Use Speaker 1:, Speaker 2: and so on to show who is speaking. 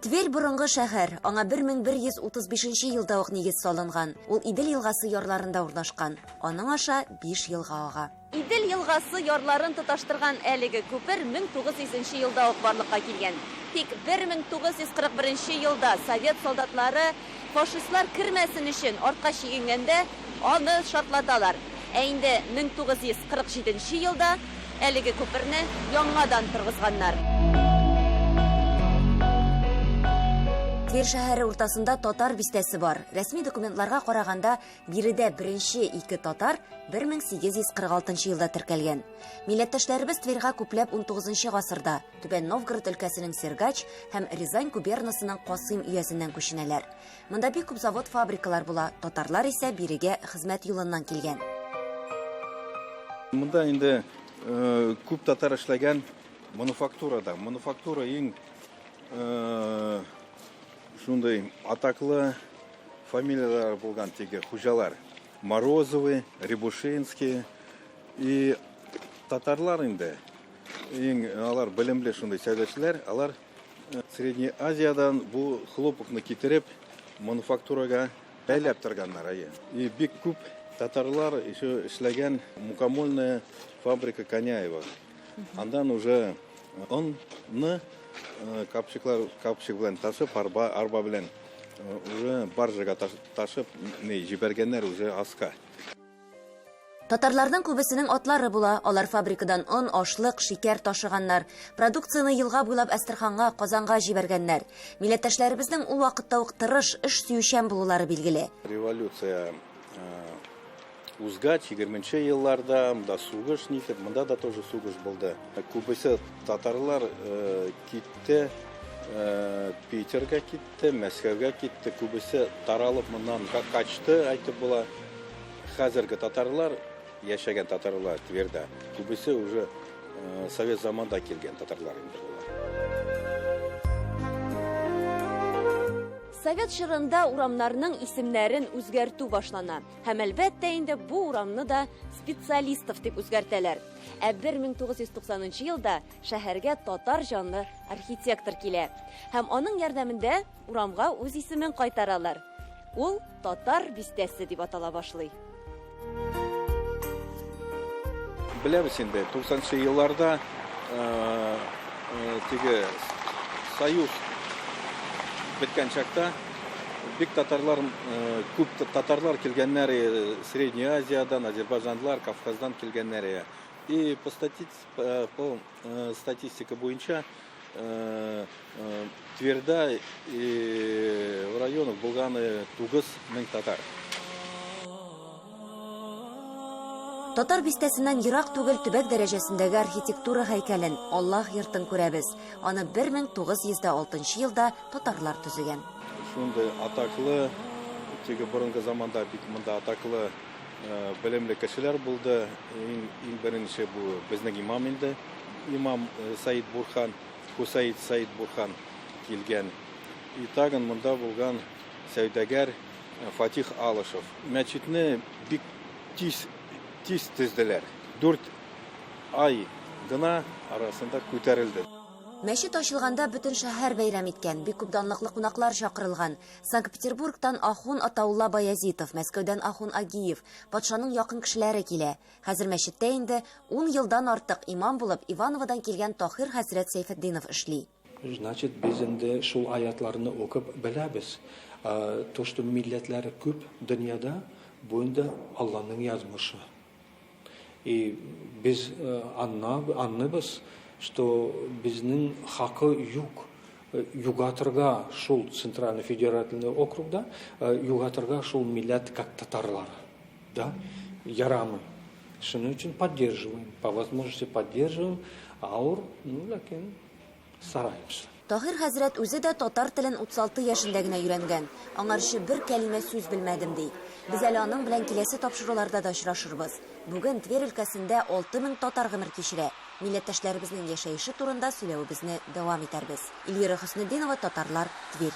Speaker 1: Тверь борынгы шәһәр, аңа 1135 елда ук нигез салынган. Ул Идел елгасы ярларында урнашкан. Аның аша 5 елга ага.
Speaker 2: Идел елгасы ярларын тоташтырган әлеге күпер 1900 елда ук барлыкка килгән. Тик 1941 елда совет солдатлары фашистлар кирмәсен өчен артка чигенгәндә аны шартлаталар. Ә инде 1947 елда әлеге күперне яңадан торгызганнар.
Speaker 1: Тверь шәһәре уртасында татар бистәсе бар. Рәсми документларга караганда, биредә беренче 2 татар 1846 елда теркәлгән. Милләттәшләребез Тверьгә күпләп 19 гасырда Түбән Новгород өлкәсенең Сергач һәм Рязань губернасының Касыйм өясеннән күченәләр. Монда бик күп завод-фабрикалар була, татарлар исә бирегә хезмәт юлыннан килгән.
Speaker 3: Монда инде күп татар эшләгән мануфактурада. Мануфактура иң шундай атаклы фамилиялар булган теге хуҗалар. Морозовы, Рябушинские и татарлар инде. Иң алар белемле шундай сәүдәчеләр, алар Средняя Азиядан бу хлопокны китереп мануфактурага бәйләп торганнар. И бик күп татарлар еще эшләгән мукомольная фабрика Коняева. Андан уже онны капчык белән ташып, арба белән уже баржага ташып, җибәргәннәр уже аска.
Speaker 1: Татарларның күбесенең атлары була, алар фабрикадан он, ашлык, шикәр ташыганнар, продукцияны елга буйлап Әстерханга, Казанга җибәргәннәр. Милләттәшләребезнең ул вакытта ук тырыш, эш сөючән булулары билгеле.
Speaker 3: Революция узгач 20 елларда, монда сугыш нитеп, монда да тоже сугыш булды. Күбесе татарлар китте, Питерга китте, Мәскәүгә китте, күбесе таралып моннан качты, әйтеп була. Хәзерге татарлар, яшәгән татарлар Тверьдә, күбесе уже совет заманда килгән татарлар инде була.
Speaker 2: Совет шырында урамнарның исемнәрен үзгәртү башлана. Һәм әлбәттә инде бу урамны да специалистов дип үзгәртәләр. Ә 1990 елда шәһәргә татар җанлы архитектор килә. Һәм аның ярдәмендә урамга үз исемен кайтаралар. Ул татар бистәсе дип атала башлый.
Speaker 3: Беләбез инде 90 елларда теге союз беткән чакта бик татарлар, күп татарлар килгәннәр Средняя Азиядан, Азербайҗанлар, Кавказдан килгәннәр. И по статистика буенча Тверьдә и в районах булганы 9000 татар.
Speaker 1: Татар бистәсеннән ерак түгел төбәк дәрәҗәсендәге архитектура һәйкәлен, Аллаһ йортын күрәбез. Аны 1906 елда татарлар төзегән.
Speaker 3: Шундай атаклы, теге борынгы заманда бик монда атаклы белемле кешеләр булды. Иң беренче бу безнең имам инде. Имам Саид Бурхан, Хусаид Саид Бурхан килгән. И тагын монда булган сәүдәгәр Фатих Алышев. Мәчетне бик тиз төзделәр. 4 ай гына арасында күтәрелде.
Speaker 1: Мәчет ачылганда бөтен шәһәр бәйрәм иткән, бик күп данлыклы кунаклар чакырылган. Санкт-Петербургтан Ахун Атаулла Баязитов, Мәскәүдән Ахун Агиев, патшаның якын кешеләре килә. Хәзер мәчеттә инде 10 елдан артык имам булып Ивановодан килгән Тахир хәзрәт Сәйфетдинов эшли.
Speaker 4: Значит, без инде шул аятларны укып беләбез. То, что милләтләре күп дөньяда, бу инде Аллаһның язмышы. И без анныбыз, что безнең хакы юк. Югатырга шул Центральный федеративный округда, югатырга шул милләт как татарлар. Да? Ярамы. Шуның өчен поддерживаем. По возможности поддерживаем, аур, ләкин стараемся.
Speaker 1: Тахир хәзрәт үзе дә татар телен 36 яшендә генә өйрәнгән. Аңарчы бер кәлимә сүз белмәдем ди. Biz әле аның белән киләсе тапшыруларда да очрашырбыз. Бүген Тверь өлкәсендә 6000 татар гомер кичерә. Милләттәшләребезнең яшәеше турында сөйләвебезне дәвам итәрбез. Эльвира Хөснетдинова, Татарлар, Тверь.